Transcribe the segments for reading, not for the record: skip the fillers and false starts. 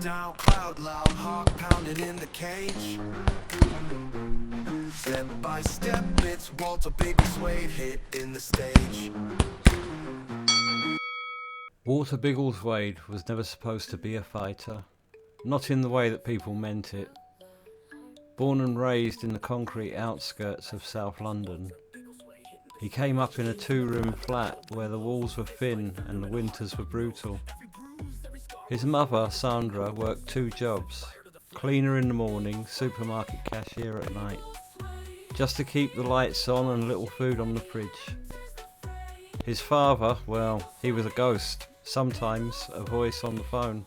down, cloud loud, heart pounding in the cage. Step by step, it's Walter Biggleswade hitting the stage. Walter Biggleswade was never supposed to be a fighter, not in the way that people meant it. Born and raised in the concrete outskirts of South London, he came up in a two-room flat where the walls were thin and the winters were brutal. His mother, Sandra, worked 2 jobs, cleaner in the morning, supermarket cashier at night, just to keep the lights on and little food on the fridge. His father, well, he was a ghost, sometimes a voice on the phone,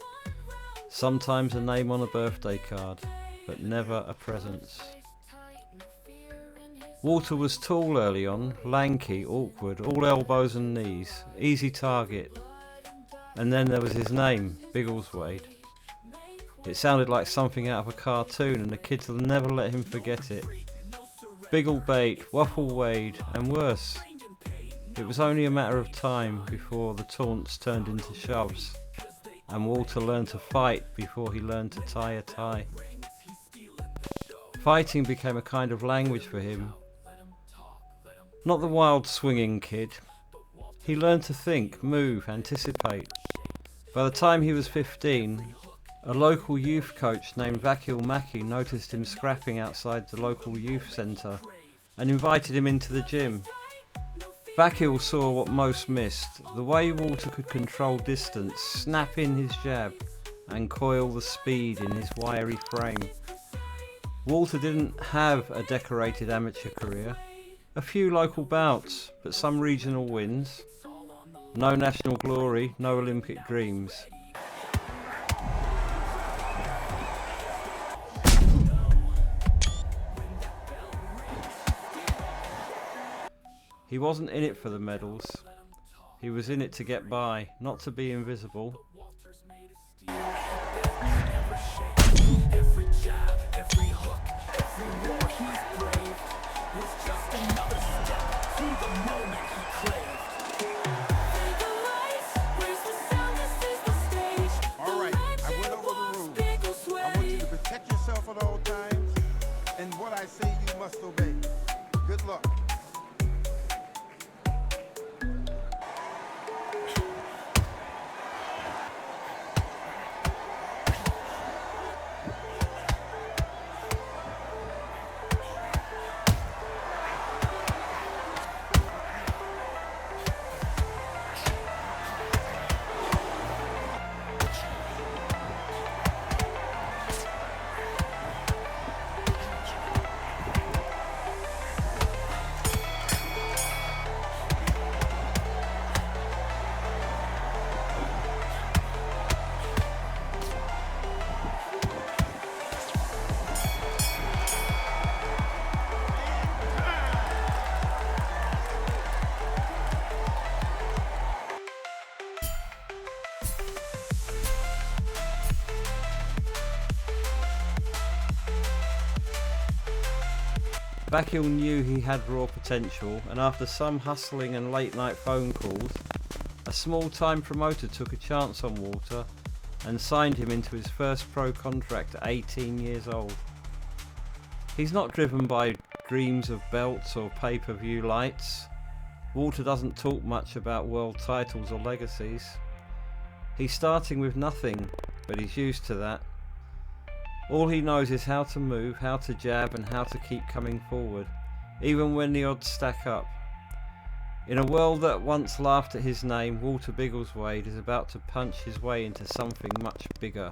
sometimes a name on a birthday card, but never a presence. Walter was tall early on, lanky, awkward, all elbows and knees, easy target. And then there was his name, Biggleswade. It sounded like something out of a cartoon, and the kids will never let him forget it. Bigglebait, Wafflewade, and worse. It was only a matter of time before the taunts turned into shoves, and Walter learned to fight before he learned to tie a tie. Fighting became a kind of language for him. Not the wild swinging kid. He learned to think, move, anticipate. By the time he was 15, a local youth coach named Vakil Mackey noticed him scrapping outside the local youth centre and invited him into the gym. Vakil saw what most missed, the way Walter could control distance, snap in his jab and coil the speed in his wiry frame. Walter didn't have a decorated amateur career. A few local bouts, but some regional wins. No national glory, no Olympic dreams. He wasn't in it for the medals. He was in it to get by, not to be invisible. At all times, and what I say you must obey. Good luck. Vakil knew he had raw potential, and after some hustling and late night phone calls, a small-time promoter took a chance on Walter and signed him into his first pro contract at 18 years old. He's not driven by dreams of belts or pay-per-view lights. Walter doesn't talk much about world titles or legacies. He's starting with nothing, but he's used to that. All he knows is how to move, how to jab, and how to keep coming forward, even when the odds stack up. In a world that once laughed at his name, Walter Biggleswade is about to punch his way into something much bigger.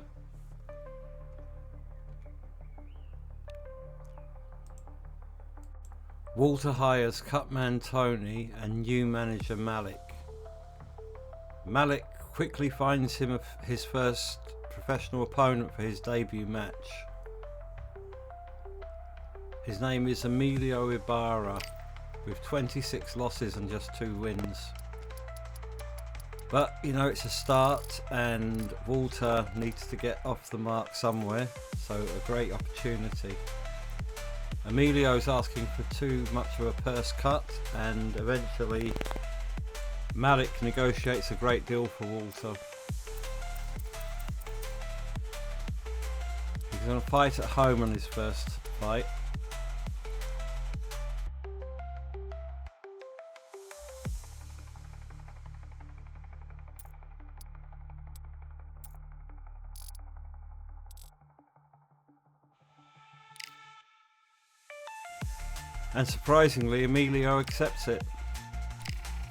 Walter hires cutman Tony and new manager Malik. Malik quickly finds him his first professional opponent for his debut match. His name is Emilio Ibarra, with 26 losses and just 2 wins. But you know, it's a start, and Walter needs to get off the mark somewhere, so a great opportunity. Emilio's asking for too much of a purse cut, and eventually Malik negotiates a great deal for Walter. going to fight at home on his first fight. And surprisingly, Emilio accepts it.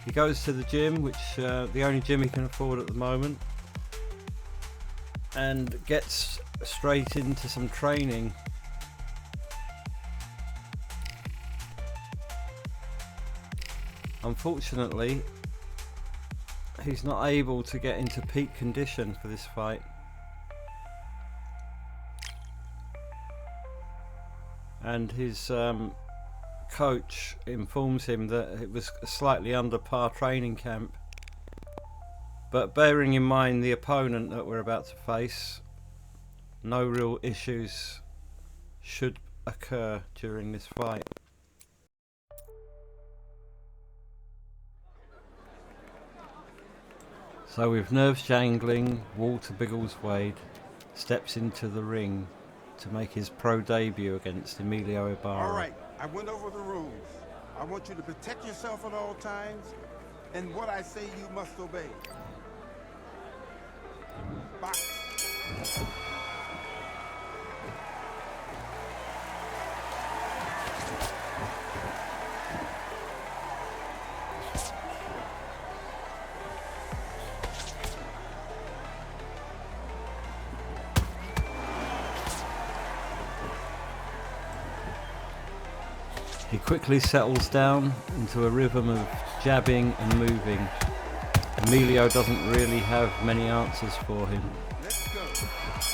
He goes to the gym, which the only gym he can afford at the moment, and gets straight into some training. Unfortunately, he's not able to get into peak condition for this fight. And his coach informs him that it was slightly under par training camp, but bearing in mind the opponent that we're about to face, no real issues should occur during this fight. So with nerves jangling, Walter Biggleswade steps into the ring to make his pro debut against Emilio Ibarra. All right, I went over the rules. I want you to protect yourself at all times, and what I say you must obey. Box. He quickly settles down into a rhythm of jabbing and moving. Emilio doesn't really have many answers for him. Let's go. Let's do it.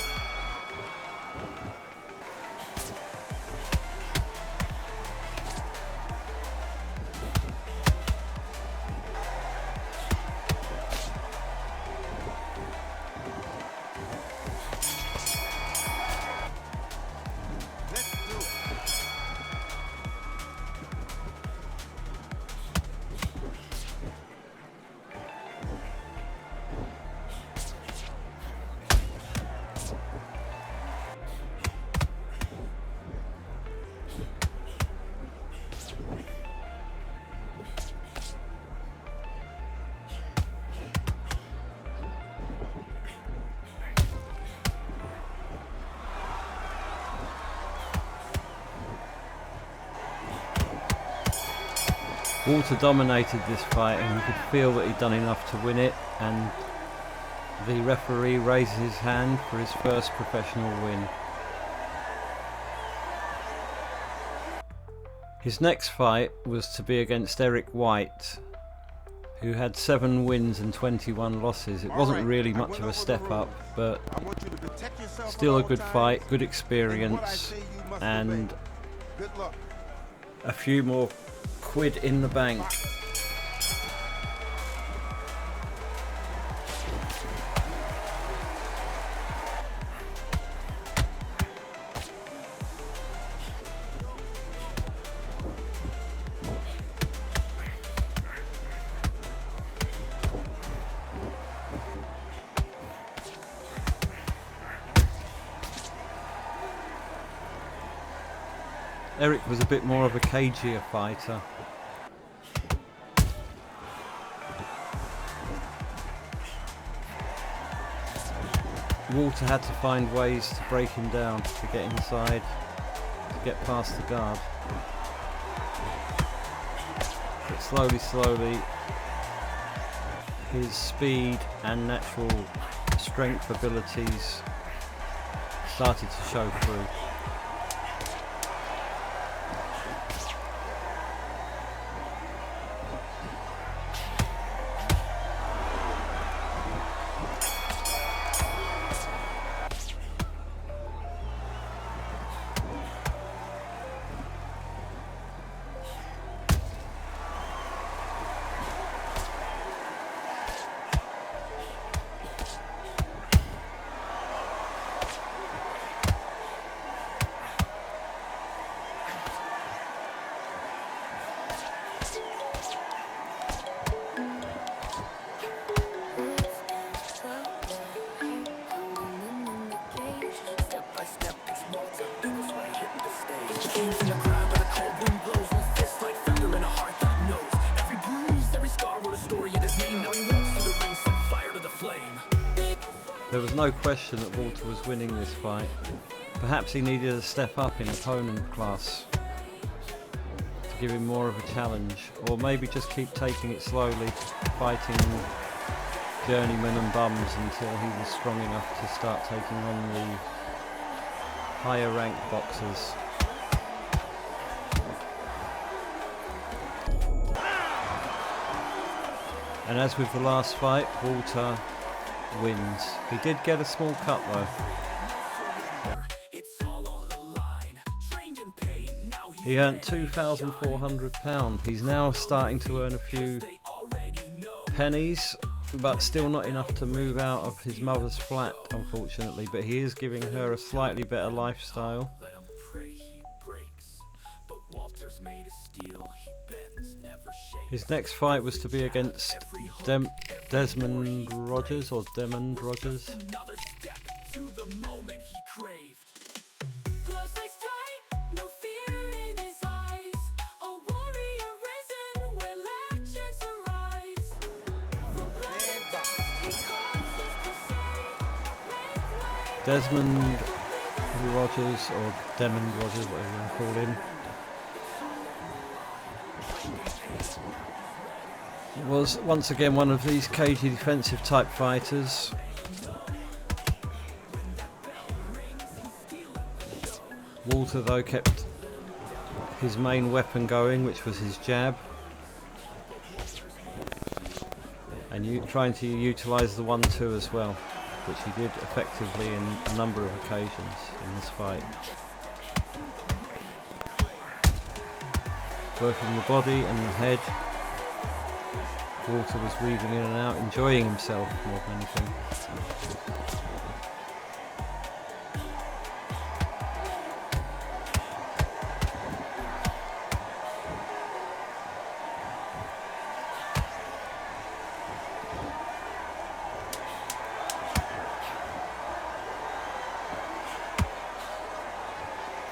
Walter dominated this fight, and you could feel that he'd done enough to win it, and the referee raises his hand for his first professional win. His next fight was to be against Eric White, who had 7 wins and 21 losses. It wasn't really much of a step up, but I want you to protect yourself still at a all good times, fight, good and what I experience, say you must and obey. Good luck. a few more quid in the bank. Eric was a bit more of a cagier fighter. Walter had to find ways to break him down, to get inside, to get past the guard. But slowly, his speed and natural strength abilities started to show through. came from the ground, but a cold wind blows. One fist like thunder and a heart that knows. Every bruise, every scar wrote a story in his name. Now he walks through the ring, set fire to the flame. There was no question that Walter was winning this fight. Perhaps he needed a step up in opponent class to give him more of a challenge, or maybe just keep taking it slowly, fighting journeymen and bums until he was strong enough to start taking on the higher ranked boxers. And as with the last fight, Walter wins. He did get a small cut though. He earned £2,400. He's now starting to earn a few pennies, but still not enough to move out of his mother's flat, unfortunately. But he is giving her a slightly better lifestyle. His next fight was to be against Desmond Rogers, or Demond Rogers. Desmond Rogers, or Demond Rogers, whatever you want to call him, was once again one of these cagey defensive type fighters. Walter though kept his main weapon going, which was his jab, and trying to utilise the 1-2 as well, which he did effectively in a number of occasions in this fight. Working the body and the head, Walter was weaving in and out, enjoying himself more than anything.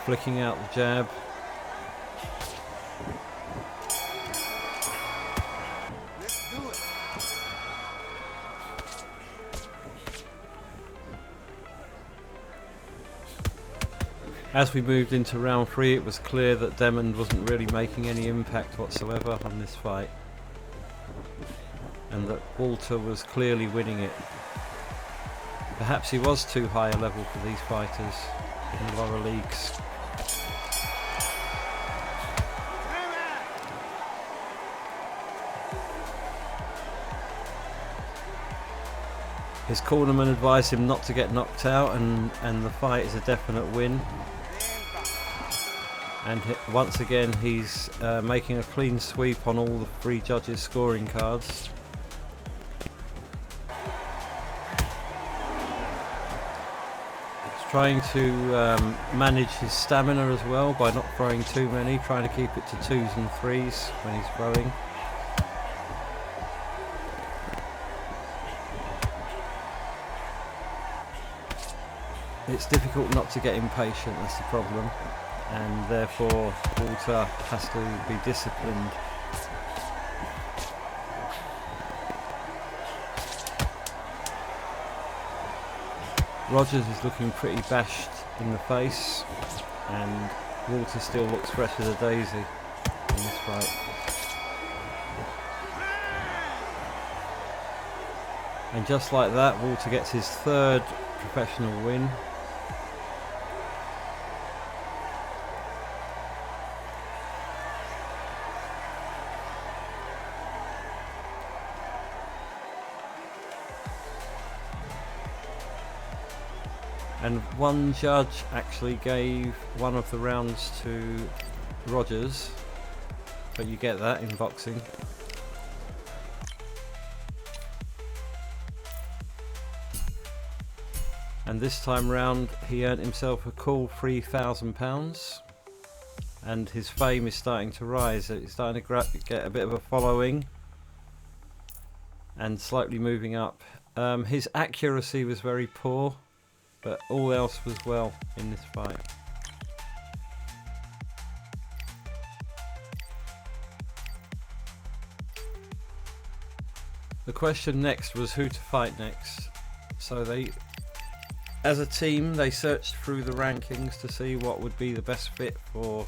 Flicking out the jab. Let's do it. As we moved into round 3, it was clear that Demond wasn't really making any impact whatsoever on this fight, and that Walter was clearly winning it. Perhaps he was too high a level for these fighters in the lower leagues. His cornerman advised him not to get knocked out, and the fight is a definite win. And once again he's making a clean sweep on all the 3 judges' scoring cards. He's trying to manage his stamina as well by not throwing too many, trying to keep it to 2s and 3s when he's throwing. It's difficult not to get impatient, that's the problem, and therefore Walter has to be disciplined. Rogers is looking pretty bashed in the face, and Walter still looks fresh as a daisy in this fight. And just like that, Walter gets his 3rd professional win. And one judge actually gave one of the rounds to Rogers, but you get that in boxing. And this time round he earned himself a cool £3,000, and his fame is starting to rise. He's starting to get a bit of a following and slightly moving up. His accuracy was very poor, but all else was well in this fight. The question next was who to fight next. So they, as a team, they searched through the rankings to see what would be the best fit for.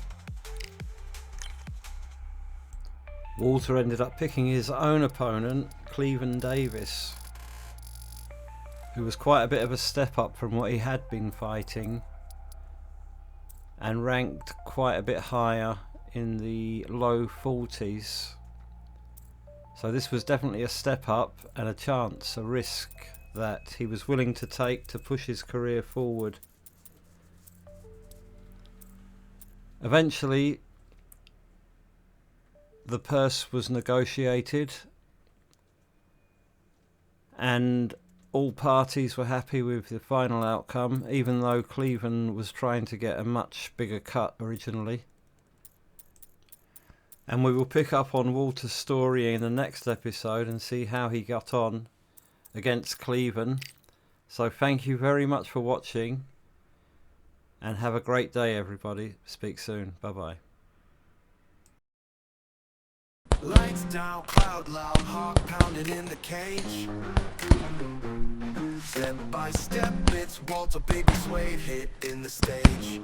Walter ended up picking his own opponent, Cleveland Davis, who was quite a bit of a step up from what he had been fighting and ranked quite a bit higher in the low 40s. So this was definitely a step up and a chance, a risk that he was willing to take to push his career forward. Eventually the purse was negotiated and all parties were happy with the final outcome, even though Cleveland was trying to get a much bigger cut originally. And we will pick up on Walter's story in the next episode and see how he got on against Cleveland. So thank you very much for watching and have a great day, everybody. Speak soon. Bye bye. Lights down, cloud loud, heart pounding in the cage. Step by step, it's Walter, biggest wave hit in the stage.